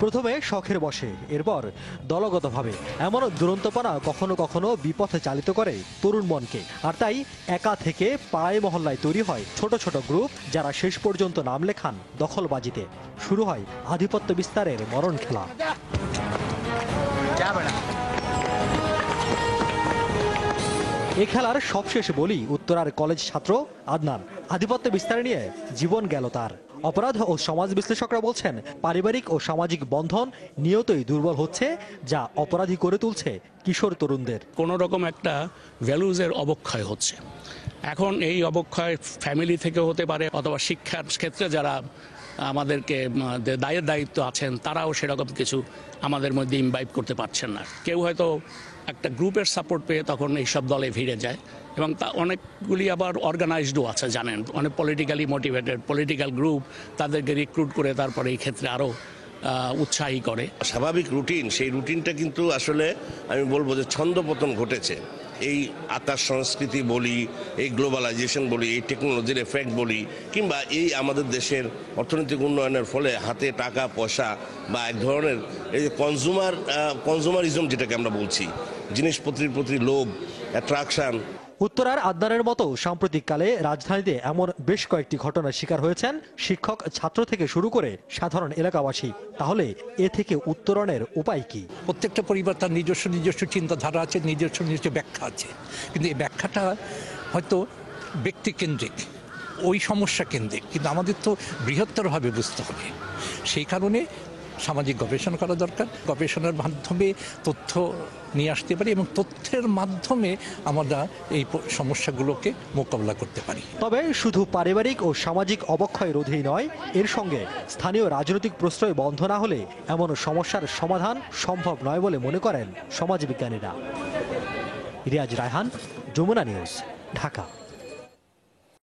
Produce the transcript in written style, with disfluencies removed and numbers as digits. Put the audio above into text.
প্রথমে শখের বশে, এরপর দলগতভাবে এমন দুরন্তপনা কখনো কখনো বিপথে চালিত করে তরুণ মনকে। আর তাই একা থেকে পাড়ায় মহল্লায় তৈরি হয় ছোট ছোট গ্রুপ, যারা শেষ পর্যন্ত নাম লেখান দখলবাজিতে। শুরু হয় আধিপত্য বিস্তারের মরণ খেলা। এ খেলার সবশেষ বলি উত্তরার কলেজ ছাত্র আদনান। আধিপত্য বিস্তার নিয়ে জীবন গেল তার। অপরাধ ও সমাজ বিশ্লেষকরা বলছেন, পারিবারিক ও সামাজিক বন্ধন নিয়তই দুর্বল হচ্ছে, যা অপরাধী করে তুলছে কিশোর তরুণদের। কোনো রকম একটা ভ্যালুজের অবক্ষয় হচ্ছে। এখন এই অবক্ষয় ফ্যামিলি থেকে হতে পারে, অথবা শিক্ষার ক্ষেত্রে যারা আমাদেরকে দায়িত্ব আছেন তারাও সেরকম কিছু আমাদের মধ্যে ইমবাইব করতে পারছেন না। কেউ হয়তো একটা গ্রুপের সাপোর্ট পেয়ে তখন এইসব দলে ভিড়ে যায়, এবং তা অনেকগুলি আবার অর্গানাইজডও আছে, জানেন, অনেক পলিটিক্যালি মোটিভেটেড পলিটিক্যাল গ্রুপ তাদেরকে রিক্রুট করে তারপরে এই ক্ষেত্রে আরও উৎসাহী করে। স্বাভাবিক রুটিন, সেই রুটিনটা কিন্তু আসলে আমি বলবো যে ছন্দপতন ঘটেছে। এই আকাশ সংস্কৃতি বলি, এই গ্লোবালাইজেশন বলি, এই টেকনোলজির এফেক্ট বলি, কিংবা এই আমাদের দেশের অর্থনৈতিক উন্নয়নের ফলে হাতে টাকা পয়সা বা এক ধরনের এই যে কনজুমারিজম যেটাকে আমরা বলছি, জিনিসপত্রের প্রতি লোভ, অ্যাট্রাকশন। উত্তরার আদনানের মতো সাম্প্রতিককালে রাজধানীতে এমন বেশ কয়েকটি ঘটনার শিকার হয়েছেন শিক্ষক, ছাত্র থেকে শুরু করে সাধারণ এলাকাবাসী। তাহলে এ থেকে উত্তরণের উপায় কি? প্রত্যেকটা পরিবার তার নিজস্ব চিন্তাধারা আছে, নিজস্ব ব্যাখ্যা আছে, কিন্তু এই ব্যাখ্যাটা হয়তো ব্যক্তিকেন্দ্রিক, ওই সমস্যা কেন্দ্রিক, কিন্তু আমাদের তো বৃহত্তরভাবে বুঝতে হবে। সেই কারণে সামাজিক গবেষণা করা দরকার। গবেষণার মাধ্যমে তথ্য নিয়ে আসতে পারি এবং তথ্যের মাধ্যমে আমরা এই সমস্যাগুলোকে মোকাবিলা করতে পারি। তবে শুধু পারিবারিক ও সামাজিক অবক্ষয় রোধেই নয়, এর সঙ্গে স্থানীয় রাজনৈতিক প্রশ্রয় বন্ধ না হলে এমন সমস্যার সমাধান সম্ভব নয় বলে মনে করেন সমাজবিজ্ঞানীরা। রিয়াজ রায়হান, যমুনা নিউজ, ঢাকা।